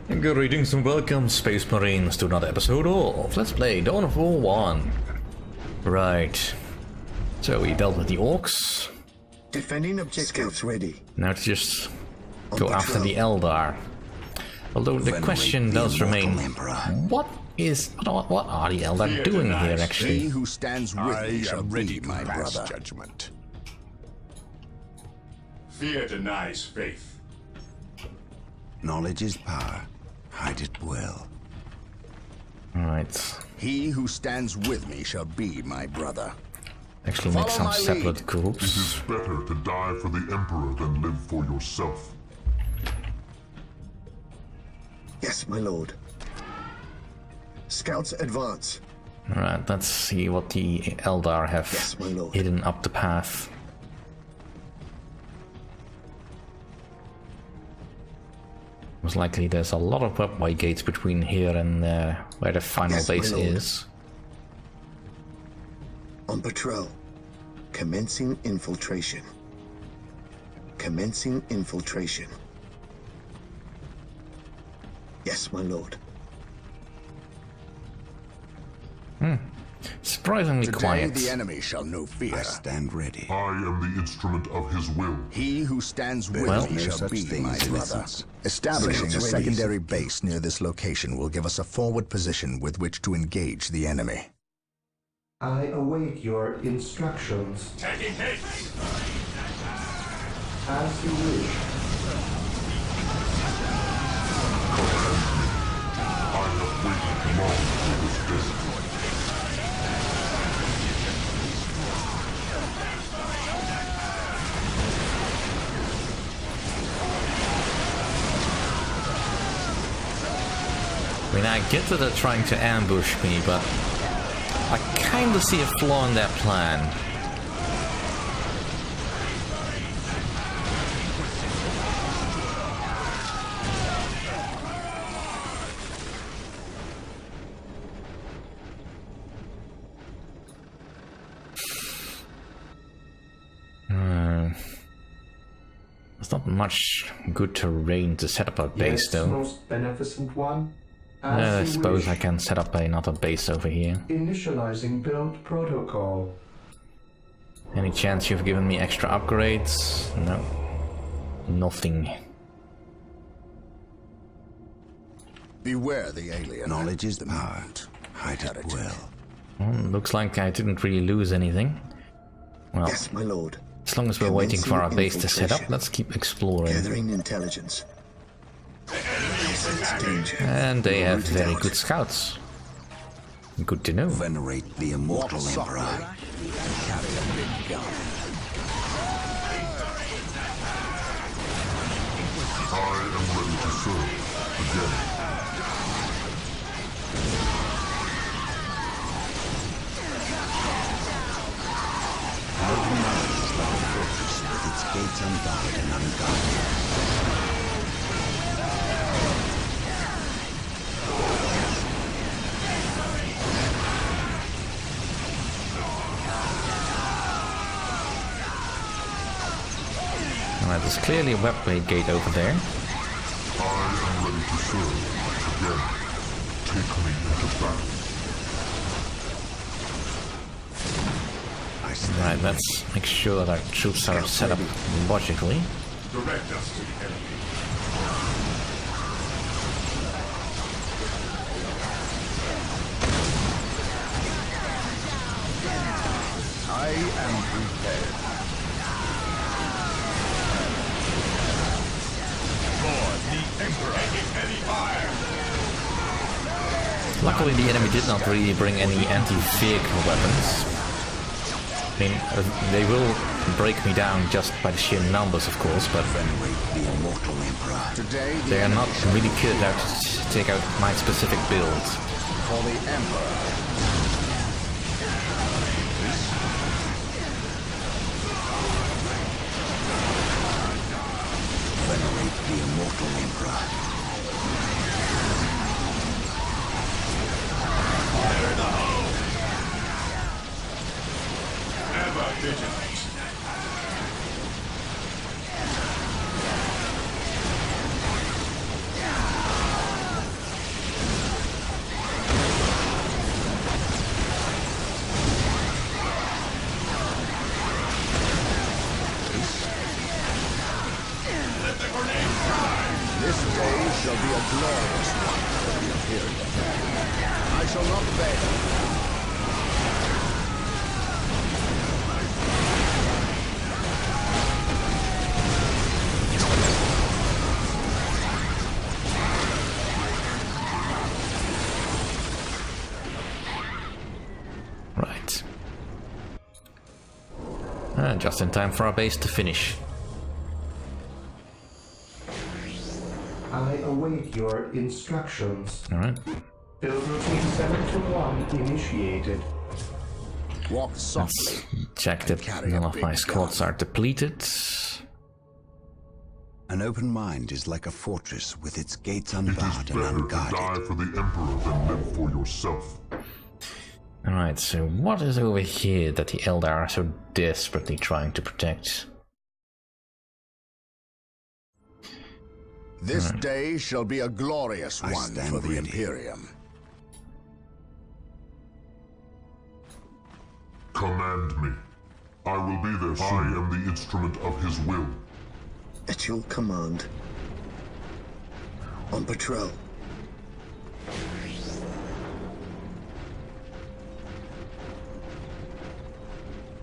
Greetings and welcome, Space Marines, to another episode of Let's Play Dawn of War 1. Right. So we dealt with the orcs. Defending objectives ready. Now to just go after the Eldar. Although the question does remain, what are the Eldar doing here actually? He who stands with me shall be my brother. Judgment. Fear denies faith. Knowledge is power. Hide it well. Alright. He who stands with me shall be my brother. Actually make some separate It groups. is better to die for the Emperor than live for yourself. Yes, my lord. Scouts advance. Alright, let's see what the Eldar have Yes, my lord. hidden up the path. Most likely there's a lot of webway gates between here and where the final Yes, my base lord. is. On patrol. Commencing infiltration. Commencing infiltration. Yes, my lord. Surprisingly Today quiet. the enemy shall know fear. I stand ready. I am the instrument of his will. He who stands with Well, me no shall be my brother. Establishing a Scouts ready. secondary base near this location will give us a forward position with which to engage the enemy. I await your instructions. Taking hit! As you wish. I have waited long for this day. I mean, I get that they're trying to ambush me, but I kinda see a flaw in their plan. There's not much good terrain to set up a base, Yes, though. most beneficent one. I As you suppose wish. I can set up another base over here. Initializing build protocol. Any chance you've given me extra upgrades? No. Nothing. Beware the alien. Knowledge is power. Hide it well. Looks like I didn't really lose anything. Well, Yes, my lord. as long as we're waiting for our base to set up, Infiltration. let's keep exploring. Gathering intelligence. I sense danger. And they have Root it very out. good scouts. Good to know. Venerate the immortal emperor. Carry a big gun. I am ready to serve again. With its gates unbarred and unguarded. Alright, there's clearly a webway gate over there. I am ready to serve again. Take me into battle. Right, let's make sure that our troops are set up logically. Direct us to the enemy. I am prepared. Luckily the enemy did not really bring any anti-vehicle weapons. I mean, they will break me down just by the sheer numbers, of course, but Venerate the immortal emperor. Today the they are not enemy really kitted out to take out my specific build. for the emperor. Venerate the immortal emperor. Ever vigilant. shall be a glorious one for the Imperium. I shall not fail. Right. Just in time for our base to finish. I await your instructions. Alright. Build routine 721 initiated. Walk softly. Let's check that carry none a of my big squads gun. are depleted. An open mind is like a fortress with its gates It unbarred is and better to die unguarded. for the Emperor than live for yourself. Alright, so what is over here that the Eldar are so desperately trying to protect? This day shall be a glorious I one stand for the ready. Imperium. Command me. I will be there soon. I am the instrument of his will. At your command. On patrol.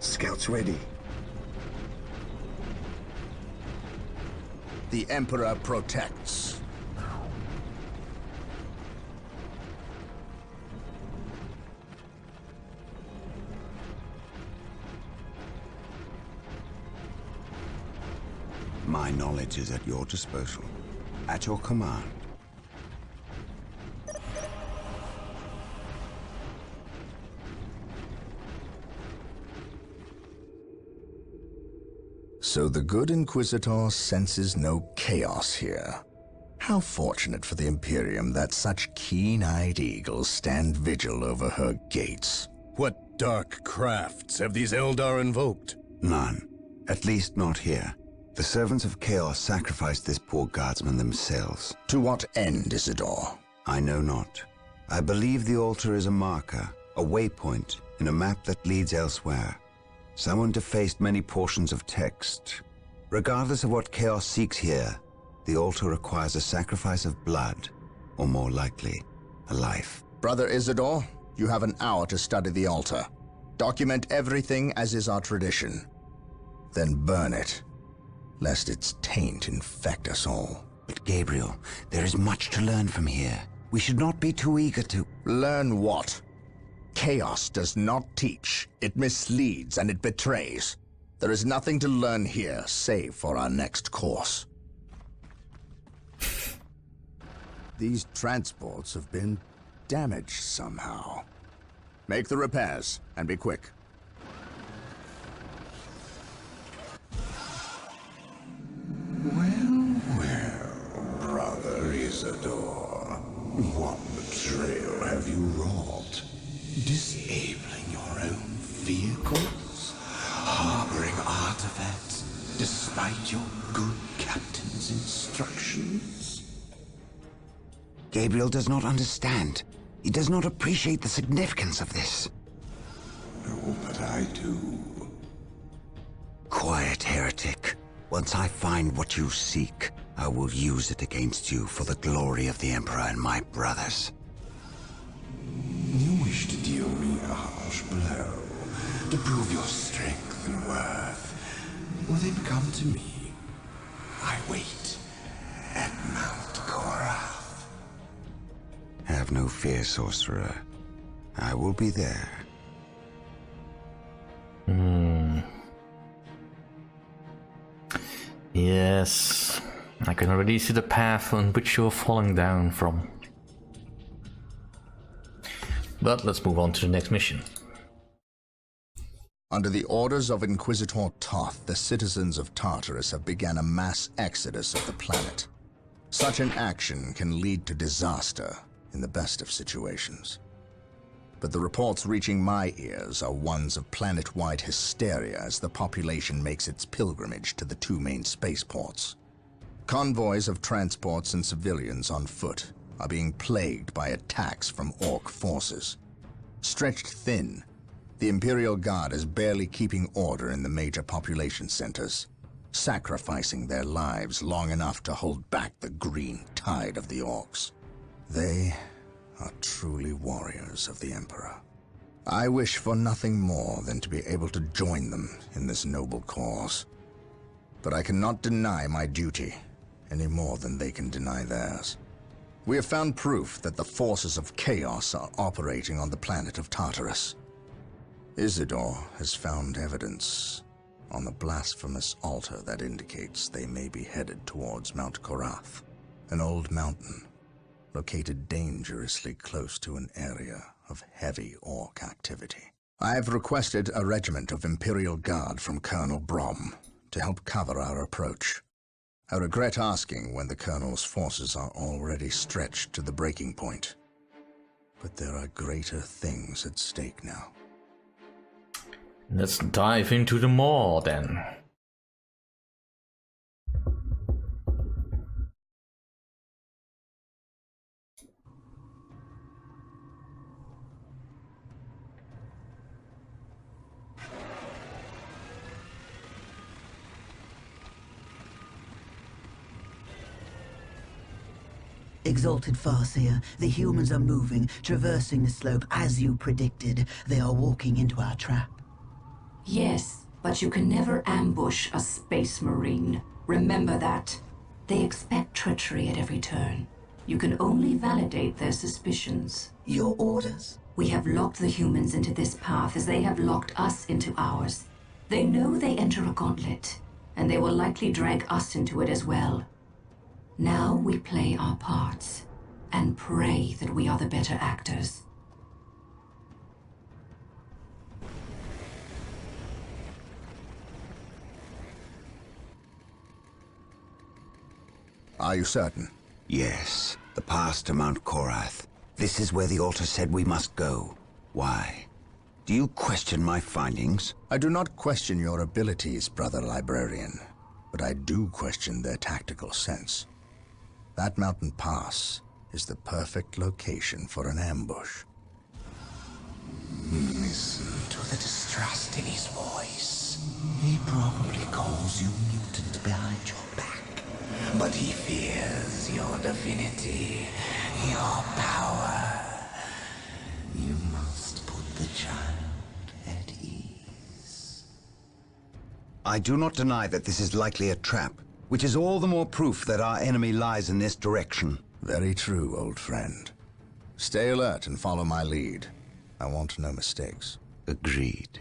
Scouts ready. The Emperor protects. My knowledge is at your disposal. At your command. So the good Inquisitor senses no chaos here. How fortunate for the Imperium that such keen-eyed eagles stand vigil over her gates. What dark crafts have these Eldar invoked? None. At least not here. The servants of Chaos sacrificed this poor guardsman themselves. To what end, Isidore? I know not. I believe the altar is a marker, a waypoint in a map that leads elsewhere. Someone defaced many portions of text. Regardless of what Chaos seeks here, the altar requires a sacrifice of blood, or more likely, a life. Brother Isidore, you have an hour to study the altar. Document everything as is our tradition. Then burn it, lest its taint infect us all. But Gabriel, there is much to learn from here. We should not be too eager to... Learn what? Chaos does not teach. It misleads and it betrays. There is nothing to learn here, save for our next course. These transports have been damaged somehow. Make the repairs, and be quick. Well, Brother Isidore, what betrayal have you wrought? Disabling your own vehicles? Harboring artifacts despite your good captain's instructions? Gabriel does not understand. He does not appreciate the significance of this. Oh, but I do. Quiet, heretic. Once I find what you seek, I will use it against you for the glory of the Emperor and my brothers. You wish to deal me a harsh blow, to prove your strength and worth. Well, then come to me. I wait at Mount Korath. Have no fear, sorcerer. I will be there. Yes, I can already see the path on which you're falling down from. But let's move on to the next mission. Under the orders of Inquisitor Toth, the citizens of Tartarus have begun a mass exodus of the planet. Such an action can lead to disaster in the best of situations. But the reports reaching my ears are ones of planet-wide hysteria as the population makes its pilgrimage to the two main spaceports. Convoys of transports and civilians on foot are being plagued by attacks from Orc forces. Stretched thin, the Imperial Guard is barely keeping order in the major population centers. sacrificing their lives long enough to hold back the green tide of the orcs. They are truly warriors of the Emperor. I wish for nothing more than to be able to join them in this noble cause. But I cannot deny my duty any more than they can deny theirs. We have found proof that the forces of chaos are operating on the planet of Tartarus. Isidore has found evidence on the blasphemous altar that indicates they may be headed towards Mount Korath, an old mountain located dangerously close to an area of heavy orc activity. I have requested a regiment of Imperial Guard from Colonel Brom to help cover our approach. I regret asking when the Colonel's forces are already stretched to the breaking point. But there are greater things at stake now. Let's dive into the maw then. Exalted Farseer, the humans are moving, traversing the slope as you predicted. They are walking into our trap. Yes, but you can never ambush a space marine. Remember that. They expect treachery at every turn. You can only validate their suspicions. Your orders? We have locked the humans into this path as they have locked us into ours. They know they enter a gauntlet, and they will likely drag us into it as well. Now we play our parts, and pray that we are the better actors. Are you certain? Yes, the path to Mount Korath. This is where the altar said we must go. Why? Do you question my findings? I do not question your abilities, brother librarian, but I do question their tactical sense. That mountain pass is the perfect location for an ambush. Listen to the distrust in his voice. He probably calls you mutant behind your back, but he fears your divinity, your power. You must put the child at ease. I do not deny that this is likely a trap, which is all the more proof that our enemy lies in this direction. Very true, old friend. Stay alert and follow my lead. I want no mistakes. Agreed.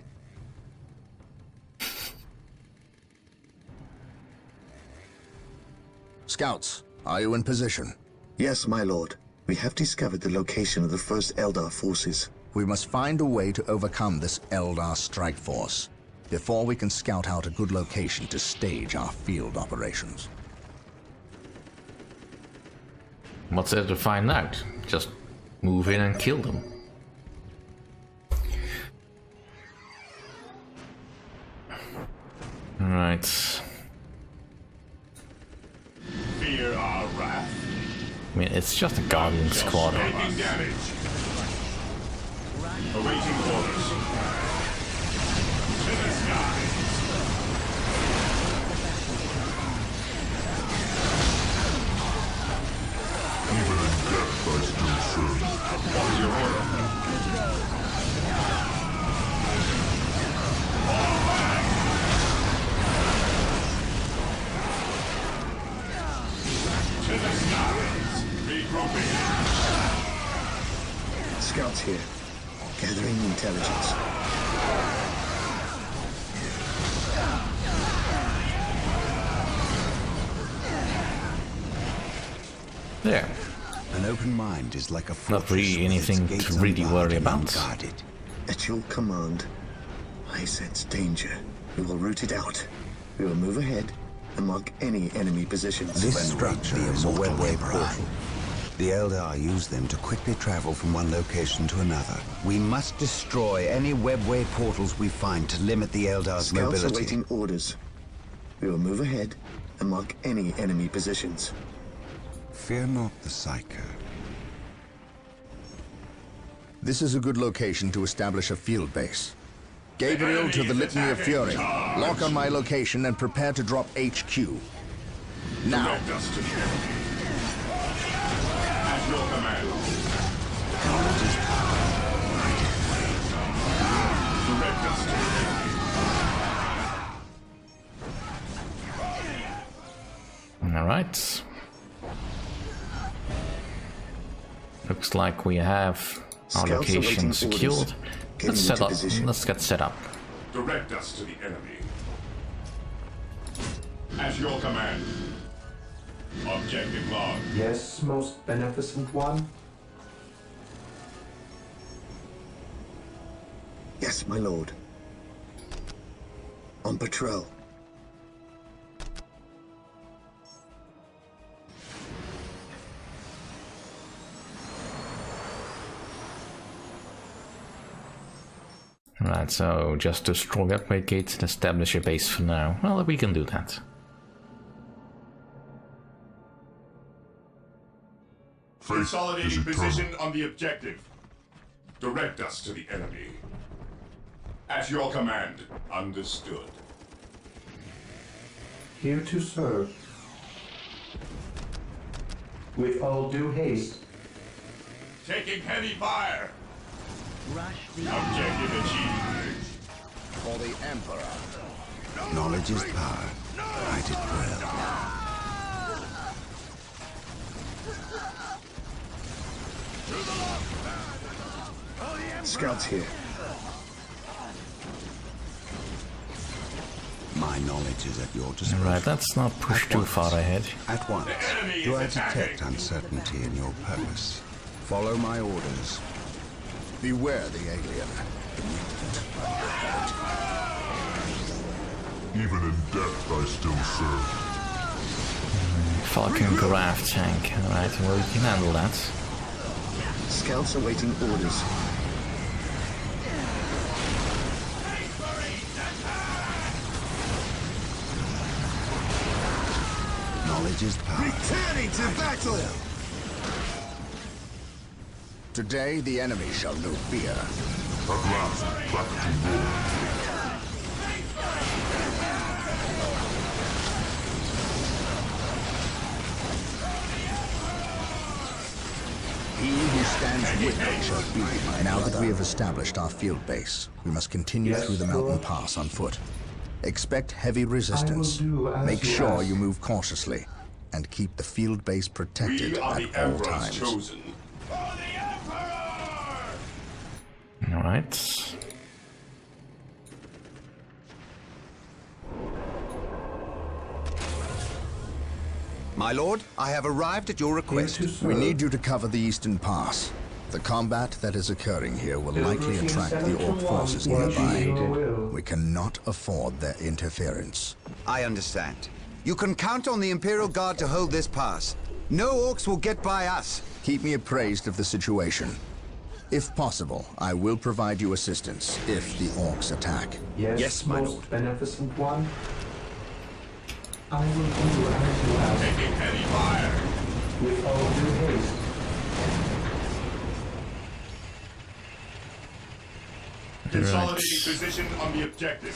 Scouts, are you in position? Yes, my lord. We have discovered the location of the first Eldar forces. We must find a way to overcome this Eldar strike force before we can scout out a good location to stage our field operations. What's there to find out? Just move in and kill them. Alright. Fear our wrath. I mean, it's just a Guardian squad. Taking damage. Awaiting orders. To the sky. Even in death I still serve. What is your order? To the skies. Regrouping. Scouts here. Gathering intelligence. There. An open mind is like a Not really fortress with anything its gates to really unbarred worry and about. unguarded. At your command, I sense danger. We will root it out. We will move ahead and mark any enemy positions. This structure is a webway portal. The Eldar use them to quickly travel from one location to another. We must destroy any webway portals we find to limit the Eldar's Scouts mobility. awaiting orders. We will move ahead and mark any enemy positions. Fear not the Psyker. This is a good location to establish a field base. Gabriel to the Litany of Fury. Lock on my location and prepare to drop HQ. Now. Direct us to the enemy. At your command. Direct us to the enemy. Alright. Looks like we have our Scouts location awaiting secured. orders. Getting Let's set into up. position. Let's get set up. Direct us to the enemy. At your command. Objective log. Yes, most beneficent one. Yes, my lord. On patrol. Right, so just destroy the upgrade gate and establish a base for now. Well, we can do that. Consolidating position on the objective. Direct us to the enemy. At your command. Understood. Here to serve. With all due haste. Taking heavy fire. Rush the Objective achieved. For the Emperor. Knowledge is power. Write it well. Scouts here. My knowledge is at your disposal. Right, let's not push too far ahead. At once. The enemy Do is I detect attacking. uncertainty in your purpose? Follow my orders. Beware the alien. Even in death, I still serve. Falcon Graft tank. Alright, well, we can handle that. Scouts awaiting orders. Knowledge is power. Returning to battle! Today, the enemy shall know fear. At last, back to war. He who stands with me shall be my Now that we have established our field base, we must continue Yes, through the mountain Lord. pass on foot. Expect heavy resistance. do as Make you sure ask. you move cautiously and keep the field base protected We are at the all Emperor's times. chosen. For the Emperor! Alright. My lord, I have arrived at your request. Here to serve. We need you to cover the eastern pass. The combat that is occurring here will likely attract the Orc forces nearby. We cannot afford their interference. I understand. You can count on the Imperial Guard to hold this pass. No orcs will get by us. Keep me appraised of the situation. If possible, I will provide you assistance if the Orcs attack. Yes, my most lord. beneficent one. I will do as you ask. Taking heavy fire. With all due haste. Consolidating position on the objective.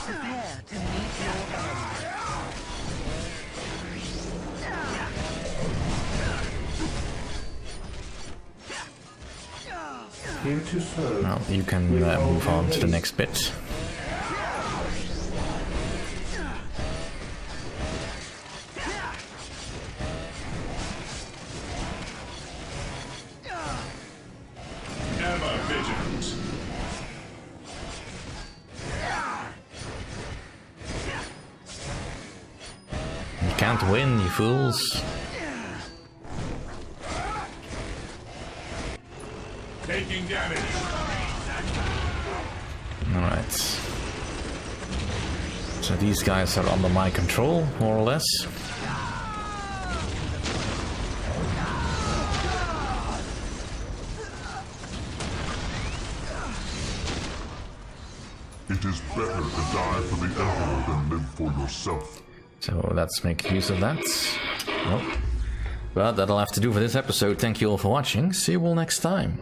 prepare to meet your Here to serve. Well, you can move on to the next bit. Ever vigilant. You can't win, you fools. Taking damage. Alright. So these guys are under my control, more or less. It is better to die for the Emperor than live for yourself. So let's make use of that. Nope. But that'll have to do for this episode. Thank you all for watching. See you all next time.